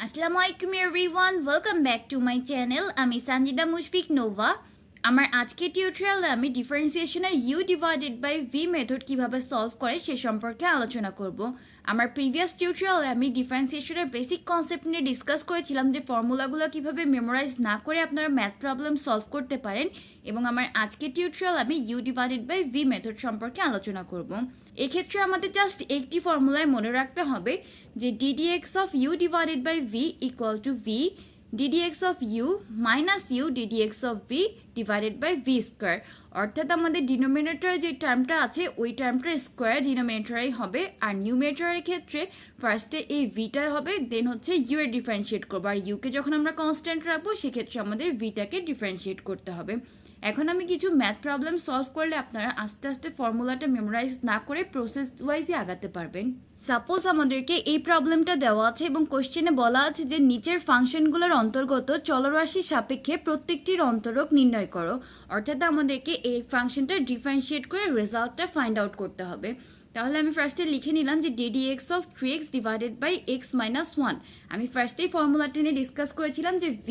আসসালামু আলাইকুম everyone, welcome back to my channel. আমি সঞ্জিদা নোভা। আমার আজকের টিউটোরিয়ালে আমি ডিফারেন্সিয়েশনের u divided by v method কিভাবে সলভ করে সে সম্পর্কে আলোচনা করব। আমার প্রিভিয়াস টিউটোরিয়ালে আমি ডিফারেন্সিয়েশনের বেসিক কনসেপ্ট নিয়ে ডিসকাস করেছিলাম যে ফর্মুলাগুলো কিভাবে মেমোরাইজ না করে আপনারা ম্যাথ প্রবলেম সলভ করতে পারেন, এবং আমার আজকের টিউটোরিয়াল আমি u divided by v method সম্পর্কে আলোচনা করব। এক্ষেত্রে আমাদের জাস্ট একটি ফর্মুলায় মনে রাখতে হবে যে ddx of u divided by v equal to v ddx of u minus u ddx of v divided by v square. অর্থাৎ আমাদের ডিনোমিনেটরে যে টার্মটা আছে ওই টার্মটার স্কোয়ার ডিনোমিনেটরেই হবে, আর নিউমিনেটরের ক্ষেত্রে ফার্স্টে এই ভিটা হবে, দেন হচ্ছে ইউ এর ডিফারেন্সিয়েট করবো, আর ইউকে যখন আমরা কনস্ট্যান্ট রাখবো সেক্ষেত্রে আমাদের ভিটাকে ডিফারেন্সিয়েট করতে হবে। এখন আমি কিছু ম্যাথ প্রবলেম সলভ করলে আপনারা আস্তে আস্তে ফর্মুলাটা মেমোরাইজ না করে প্রসেস ওয়াইজই আগাতে পারবেন। সাপোজ আমাদেরকে এই প্রবলেমটা দেওয়া আছে এবং কোশ্চেনে বলা আছে যে নিচের ফাংশনগুলোর অন্তর্গত চলরাশির সাপেক্ষে প্রত্যেকটির অন্তরক নির্ণয় করো। অর্থাৎ আমাদেরকে এই ফাংশনটা ডিফারেন্সিয়েট করে রেজাল্টটা ফাইন্ড আউট করতে হবে। তাহলে আমি ফার্স্টে লিখে নিলাম যে ddx of 3x divided by x minus 1। আমি ফার্স্টেই ফর্মুলাটা নিয়ে ডিসকাস করেছিলাম যে v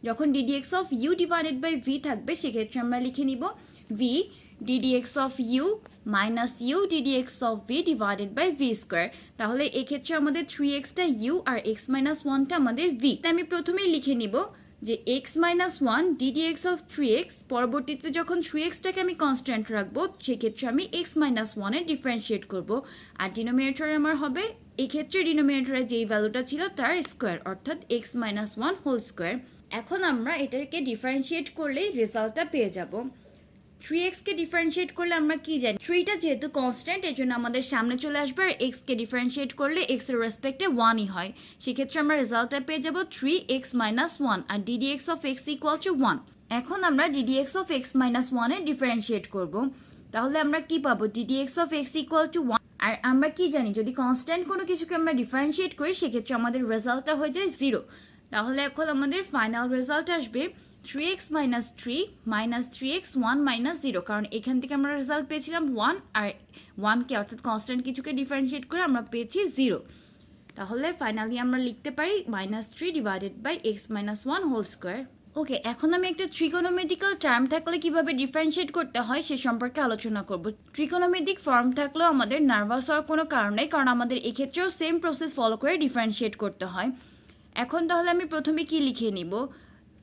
যখন ddx of u divided by v থাকবে সেক্ষেত্রে আমরা লিখে নিব v ddx of u minus u ddx of v divided by v square. তাহলে এক্ষেত্রে আমাদের 3xটা u আর x মাইনাস 1টা আমাদের v। আমি প্রথমেই লিখে নিব যে x minus 1 ddx of 3x, পরবর্তীতে যখন 3xটাকে আমি কনস্ট্যান্ট রাখবো সেক্ষেত্রে আমি x মাইনাস 1 এর ডিফারেন্সিয়েট করব, আর ডিনোমিনেটরে আমার হবে এক্ষেত্রে ডিনোমিনেটরে যেই ভ্যালুটা ছিল তার স্কোয়ার, অর্থাৎ x মাইনাস 1 হোল স্কোয়ার। এখন আমরা এটাকে ডিফারেন্সিয়েট করলেই রেজাল্টটা পেয়ে যাব। 3x কে ডিফারেন্সিয়েট করলে আমরা কি জানি, 3টা যেহেতু কনস্ট্যান্ট এর জন্য আমাদের সামনে চলে আসবে, আর x কে ডিফারেন্সিয়েট করলে x এর রেসপেক্টে 1ই হয়। সেক্ষেত্রে আমরা রেজাল্টটা পেয়ে যাব 3x মাইনাস 1, আর ddx of x equal to 1। এখন আমরা ddx অফ x মাইনাস 1 এর ডিফারেন্সিয়েট করব। তাহলে আমরা কি পাবো, ddx of x equal to 1। আর আমরা কি জানি, যদি কনস্ট্যান্ট কোনো কিছুকে আমরা ডিফারেন্সিয়েট করি সেক্ষেত্রে আমাদের রেজাল্টটা হয়ে যায় 0। তাহলে এখন আমাদের ফাইনাল রেজাল্ট আসবে 3x minus 3 minus 3x 1 minus 0, কারণ এখান থেকে আমরা রেজাল্ট পেয়েছিলাম 1, আর 1কে অর্থাৎ কনস্ট্যান্ট কিছুকে ডিফারেন্সিয়েট করে আমরা পেয়েছি 0। তাহলে ফাইনালি আমরা লিখতে পারি minus 3 divided by x minus 1 whole square. Okay, এখন আমি একটা ট্রিগোনোমেট্রিক্যাল টার্ম থাকলে কিভাবে ডিফারেন্সিয়েট করতে হয় সে সম্পর্কে আলোচনা করব। ট্রিগোনোমেট্রিক ফর্ম থাকলেও আমাদের নার্ভাস হওয়ার কোনো কারণ নেই, কারণ আমাদের এক্ষেত্রেও সেম প্রসেস ফলো করে ডিফারেন্সিয়েট করতে হয়। এখন তাহলে আমি প্রথমে কি লিখে নিব,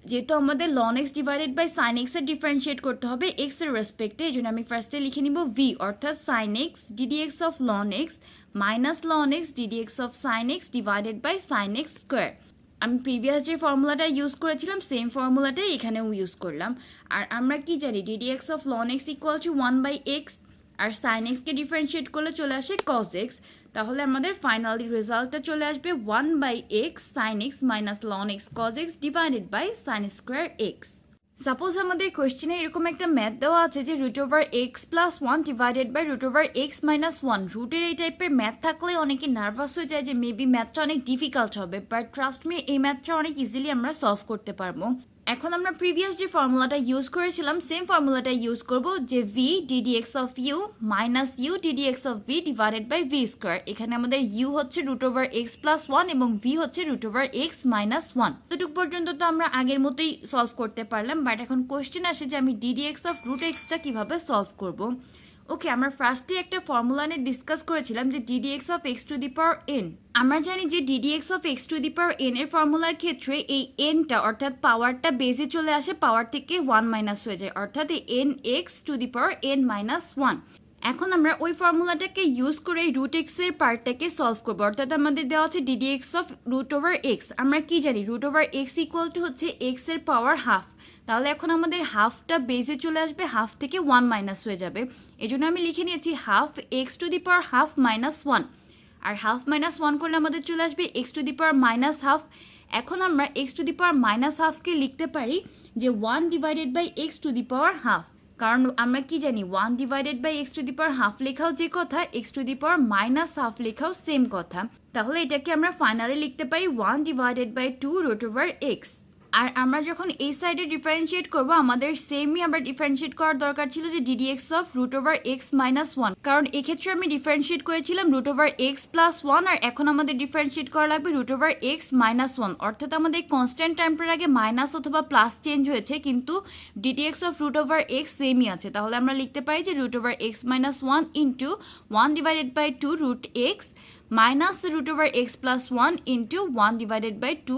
যেহেতু আমাদের ln x divided by sine x এর ডিফারেন্সিয়েট করতে হবে এক্স এর রেসপেক্টে, এই জন্য আমি ফার্স্টে লিখে নিব v, অর্থাৎ sine x ddx of ln x minus ln x ddx of sine x divided by sine x square. আমি প্রিভিয়াস যে ফর্মুলাটা ইউজ করেছিলাম সেম ফর্মুলাটাই এখানেও ইউজ করলাম। আর আমরা কি জানি, ddx of ln x equal to 1 by x, আর সাইন এক্সকে ডিফারেন্সিয়েট করলে চলে আসে কজ এক্স। তাহলে আমাদের ফাইনালি রেজাল্টটা চলে আসবে 1 by x sine x minus ln x cos x divided by sine square x. Suppose আমাদের কোয়েশ্চেনে এরকম একটা ম্যাথ দেওয়া আছে যে root over x plus 1 divided by root over x minus 1। রুটের এই টাইপের ম্যাথ থাকলে অনেকে নার্ভাস হয়ে যায় যে মেবি ম্যাথটা অনেক ডিফিকাল্ট হবে, বাট ট্রাস্ট মি এই ম্যাথটা অনেক ইজিলি আমরা সলভ করতে পারবো। এখন আমরা প্রিভিয়াস যে ফর্মুলাটা ইউজ করেছিলাম সেম ফর্মুলাটা ইউজ করব, যে v ddx of u minus u ddx of v divided by v square. এখানে আমাদের u হচ্ছে রুট ওভার এক্স প্লাস 1 এবং v হচ্ছে রুট ওভার এক্স মাইনাস 1। এতটুকু পর্যন্ত তো আমরা আগের মতোই সলভ করতে পারলাম, বাট এখন কোয়েশ্চেন আসে যে আমি ddx অফ রুট এক্সটা কিভাবে সলভ করব। ওকে, আমরা ফার্স্টে একটা ফর্মুলা নিয়ে ডিসকাস করেছিলাম যে ddx of x two the power n। আমরা জানি যে ddx of x two the power n এর ফর্মুলার ক্ষেত্রে এই nটা অর্থাৎ পাওয়ারটা বেজে চলে আসে, পাওয়ার থেকে 1 মাইনাস হয়ে যায়, অর্থাৎ এই nx to the power n minus 1। এখন আমরা ওই ফর্মুলাটাকে ইউজ করে রুট এক্স এর পার্টটাকে সলভ করবো, অর্থাৎ আমাদের দেওয়া আছে ddx of root over x. আমরা কি জানি, root over x equal to হচ্ছে এক্স এর পাওয়ার হাফ। তাহলে এখন আমাদের হাফটা বেজে চলে আসবে, হাফ থেকে 1 মাইনাস হয়ে যাবে, এই জন্য আমি লিখে নিয়েছি half x to the power half minus 1, আর হাফ মাইনাস 1 করলে আমাদের চলে আসবে x to the power minus half. এখন আমরা x to the power minus হাফকে লিখতে পারি যে 1 divided by x to the power half, কারণ আমরা কি জানি 1 divided by x to the power half লেখাও যে কথা, x to the power minus half লেখাও সেম কথা। তাহলে এটাকে আমরা ফাইনালি লিখতে পারি 1 divided by 2 root over x. আর আমরা যখন এই সাইডে ডিফারেন্সিয়েট করব আমাদের সেমই আবার ডিফারেন্সিয়েট করার দরকার ছিল যে ddx of root over x minus one, কারণ এক্ষেত্রে আমি ডিফারেন্সিয়েট করেছিলাম root over x plus one, আর এখন আমাদের ডিফারেন্সিয়েট করা লাগবে root over x minus one, অর্থাৎ আমাদের কনস্ট্যান্ট টার্মটার আগে মাইনাস অথবা প্লাস চেঞ্জ হয়েছে কিন্তু ddx of root over x সেমই আছে। তাহলে আমরা লিখতে পারি যে root over x minus one into one divided by two root x minus root over x plus one into one divided by two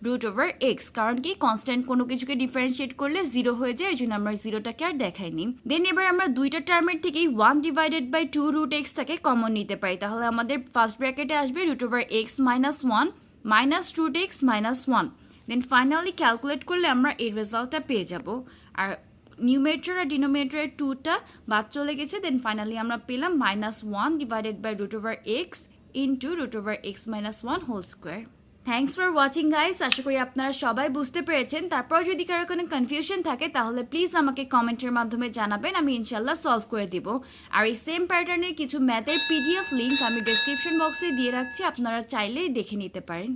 root over x, কারণ কি constant কোনো কিছুকে ডিফারেন্সিয়েট করলে জিরো হয়ে যায়, এই জন্য আমরা জিরোটাকে আর দেখাইনি। দেন এবার আমরা দুইটা টার্মের থেকেই one divided by two root এক্সটাকে কমন নিতে পারি। তাহলে আমাদের ফার্স্ট ব্র্যাকেটে আসবে root over x minus one minus root x minus one. Then finally calculate করলে আমরা এই রেজাল্টটা পেয়ে যাব। আর নিউমেরেটর আর ডিনোমিনেটরের টুটা বাদ চলে গেছে। দেন ফাইনালি আমরা পেলাম minus one divided by root over x into root over x minus one whole square. Thanks for watching guys, আশা করি আপনারা সবাই বুঝতে পেরেছেন। তারপর যদি কারো কোনো কনফিউশন থাকে তাহলে প্লিজ আমাকে কমেন্টের মাধ্যমে জানাবেন, আমি ইনশাল্লাহ সলভ করে দিব। আর এই সেম প্যাটার্নের কিছু ম্যাথের পিডিএফ লিঙ্ক আমি ডেসক্রিপশন বক্সে দিয়ে রাখছি, আপনারা চাইলেই দেখে নিতে পারেন।